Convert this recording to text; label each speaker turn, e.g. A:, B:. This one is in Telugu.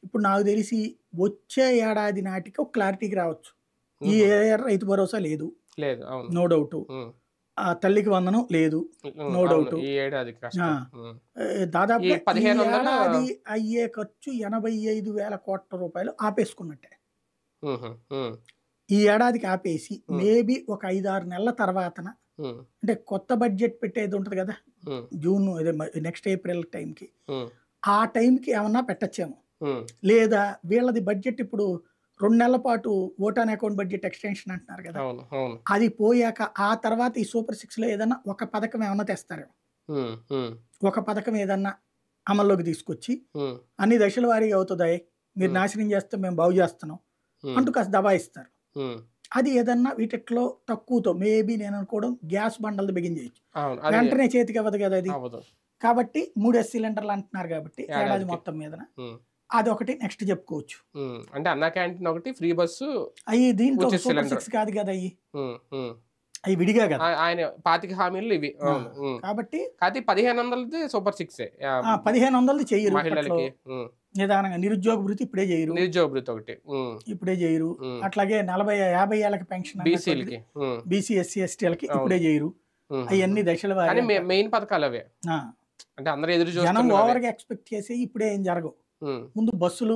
A: ఇప్పుడు నాకు తెలిసి వచ్చే ఏడాది నాటికి ఒక క్లారిటీకి రావచ్చు. ఈ
B: హుహు.
A: రైతు భరోసా లేదు.
B: లేదు. అవును.
A: No doubt.
B: హ్మ్.
A: తల్లికి వందనం లేదు. నో
B: అవును.
A: డౌట్.
B: ఈ ఏడాది
A: ఆ!
B: కష్టం. ఈ
A: దాదాపుగా ఈ
B: 1500
A: ఏడాది అయ్యే ఖర్చు 85,000 కోట్ల రూపాయలు ఆపేసుకున్నట్టే.
B: హుహు. హ్మ్.
A: ఈ ఏడాదికి ఆపేసి
B: హ్మ్.
A: మేబీ ఒక 5, 6 నెలల తర్వాతన
B: హ్మ్.
A: అంటే కొత్త బడ్జెట్ పెట్టేది ఉంటది కదా!
B: హ్మ్.
A: జూన్ అదే నెక్స్ట్ ఏప్రిల్ టైంకి.
B: హ్మ్.
A: ఆ టైంకి ఏమన్నా పెట్టచ్చేమో.
B: హ్మ్.
A: లేదా వీళ్ళది బడ్జెట్ ఇప్పుడు 2 నెలల పాటు vote on account budget extension అంటున్నారు కదా!
B: అవును. అవును.
A: అది పోయాక ఆ తర్వాత ఈ సూపర్ 6లో ఏదన్నా ఒక పథకం ఏమన్నా తెస్తారేమో.
B: హ్మ్. హ్మ్.
A: ఒక పథకం ఏదన్నా అమల్లోకి తీసుకొచ్చి
B: హ్మ్.
A: అన్ని దశల వారీగా అవుతదాయ్. మీరు
B: హ్మ్.
A: నాశనం చేస్తే మేము బాగు చేస్తున్నాం.
B: హ్మ్.
A: అంటూ కాస్త దబాయిస్తారు.
B: హ్మ్.
A: అది ఏదన్నా వీటిట్లో తక్కువతో మేబీ నేను అనుకోవడం గ్యాస్ బండలది బిగించేయొచ్చు.
B: అవును. అది
A: వెంటనే చేతికివ్వదు కదా అది.
B: అవ్వదు.
A: కాబట్టి 3 సిలిండర్లు అంటున్నారు కాబట్టి ఏడాది
B: ఏడాదికి.
A: మొత్తం మీదన.
B: హ్మ్.
A: అదొకటి నెక్స్ట్ చెప్పుకోవచ్చు.
B: హ్మ్. అంటే అన్నా క్యాంటీన్ ఒకటి, ఫ్రీ బస్సు,
A: అయి దీంట్లో
B: ఉచిత
A: సూపర్
B: సిలిండర్.
A: 6 కాదు కదా అయి.
B: హ్మ్. హ్మ్.
A: అయి విడిగా కదా!
B: ఆయన 25 హామీలు ఇవి.
A: ఆ!
B: అవును. హ్మ్.
A: కాబట్టి
B: కాతే 1500ది సూపర్ సిక్సే.
A: 1500ది చెయ్యరు ఇప్పట్లో.
B: మహిళలకి. హ్మ్.
A: నిదానంగా నిరుద్యోగ భృతి ఇప్పుడే చేయరు.
B: నిరుద్యోగ భృతి ఒకటి. హ్మ్.
A: ఇప్పుడే చేయరు.
B: హ్మ్.
A: అట్లాగే 40, 50 ఏళ్ళకి పెన్షన్ అన్నటువంటిది
B: బీసీలకి. హ్మ్.
A: బీసీ, ఎస్సీ, ఎస్టీలకి
B: అవును.
A: ఇప్పుడే చేయరు.
B: హుహుహు.
A: అయన్నీ దశల
B: కానీ
A: వారీ అంటారు.
B: మెయిన్ పథకాలవే.
A: ఆ!
B: అంటే అందరూ ఎదురు
A: జనం
B: చూస్తున్నవే.
A: ఓవర్‌గా ఎక్స్‌పెక్ట్ చేసేయి ఇప్పుడే ఏం జరగవు.
B: హ్మ్.
A: ముందు బస్సులు